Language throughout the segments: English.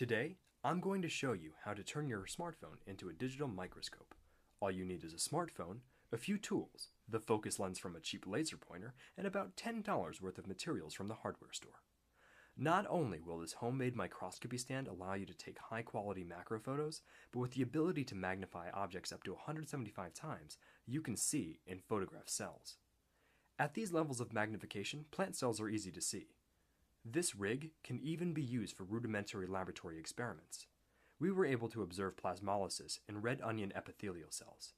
Today, I'm going to show you how to turn your smartphone into a digital microscope. All you need is a smartphone, a few tools, the focus lens from a cheap laser pointer, and about $10 worth of materials from the hardware store. Not only will this homemade microscopy stand allow you to take high-quality macro photos, but with the ability to magnify objects up to 175 times, you can see and photograph cells. At these levels of magnification, plant cells are easy to see. This rig can even be used for rudimentary laboratory experiments. We were able to observe plasmolysis in red onion epithelial cells.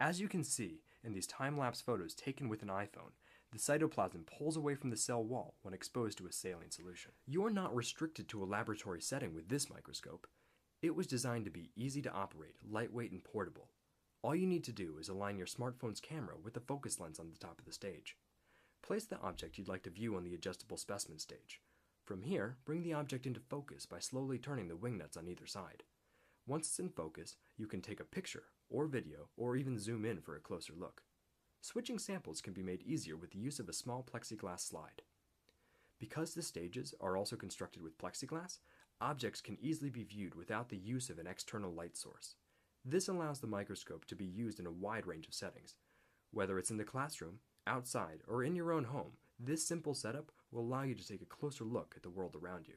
As you can see in these time-lapse photos taken with an iPhone, the cytoplasm pulls away from the cell wall when exposed to a saline solution. You're not restricted to a laboratory setting with this microscope. It was designed to be easy to operate, lightweight, and portable. All you need to do is align your smartphone's camera with the focus lens on the top of the stage. Place the object you'd like to view on the adjustable specimen stage. From here, bring the object into focus by slowly turning the wing nuts on either side. Once it's in focus, you can take a picture, or video, or even zoom in for a closer look. Switching samples can be made easier with the use of a small plexiglass slide. Because the stages are also constructed with plexiglass, objects can easily be viewed without the use of an external light source. This allows the microscope to be used in a wide range of settings. Whether it's in the classroom, outside, or in your own home, this simple setup will allow you to take a closer look at the world around you.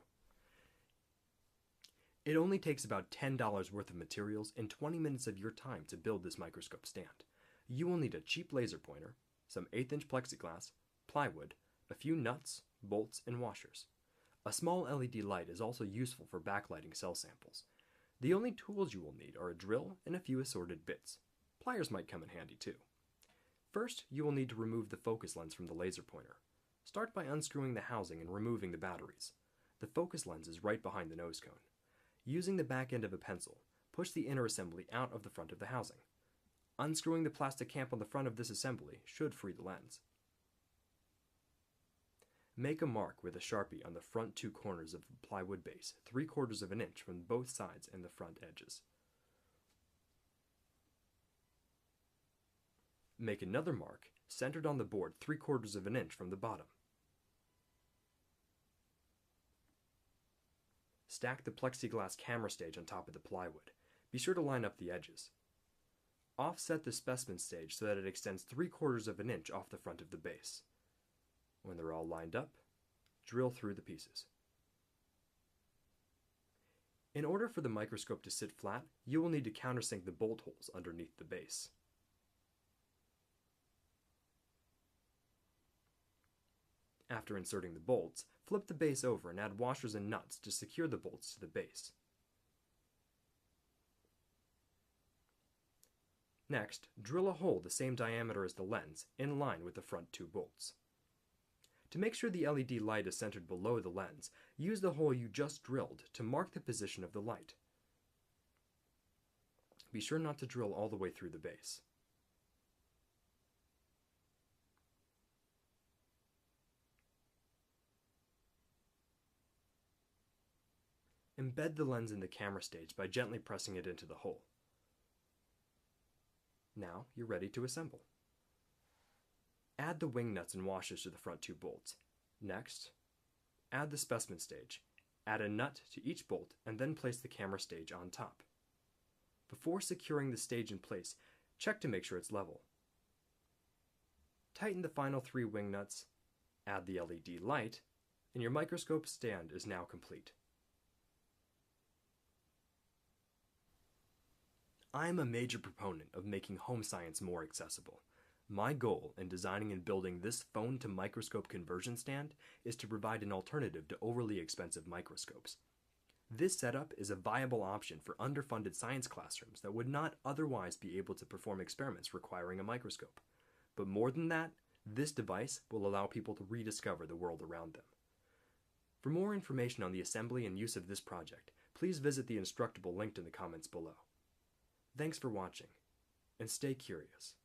It only takes about $10 worth of materials and 20 minutes of your time to build this microscope stand. You will need a cheap laser pointer, some 1/8" plexiglass, plywood, a few nuts, bolts, and washers. A small LED light is also useful for backlighting cell samples. The only tools you will need are a drill and a few assorted bits. Pliers might come in handy too. First, you will need to remove the focus lens from the laser pointer. Start by unscrewing the housing and removing the batteries. The focus lens is right behind the nose cone. Using the back end of a pencil, push the inner assembly out of the front of the housing. Unscrewing the plastic cap on the front of this assembly should free the lens. Make a mark with a Sharpie on the front two corners of the plywood base, 3/4 of an inch from both sides and the front edges. Make another mark, centered on the board 3/4 of an inch from the bottom. Stack the plexiglass camera stage on top of the plywood. Be sure to line up the edges. Offset the specimen stage so that it extends 3/4 of an inch off the front of the base. When they're all lined up, drill through the pieces. In order for the microscope to sit flat, you will need to countersink the bolt holes underneath the base. After inserting the bolts, flip the base over and add washers and nuts to secure the bolts to the base. Next, drill a hole the same diameter as the lens, in line with the front two bolts. To make sure the LED light is centered below the lens, use the hole you just drilled to mark the position of the light. Be sure not to drill all the way through the base. Embed the lens in the camera stage by gently pressing it into the hole. Now you're ready to assemble. Add the wing nuts and washers to the front two bolts. Next, add the specimen stage. Add a nut to each bolt and then place the camera stage on top. Before securing the stage in place, check to make sure it's level. Tighten the final 3 wing nuts, add the LED light, and your microscope stand is now complete. I am a major proponent of making home science more accessible. My goal in designing and building this phone-to-microscope conversion stand is to provide an alternative to overly expensive microscopes. This setup is a viable option for underfunded science classrooms that would not otherwise be able to perform experiments requiring a microscope. But more than that, this device will allow people to rediscover the world around them. For more information on the assembly and use of this project, please visit the Instructable linked in the comments below. Thanks for watching, and stay curious.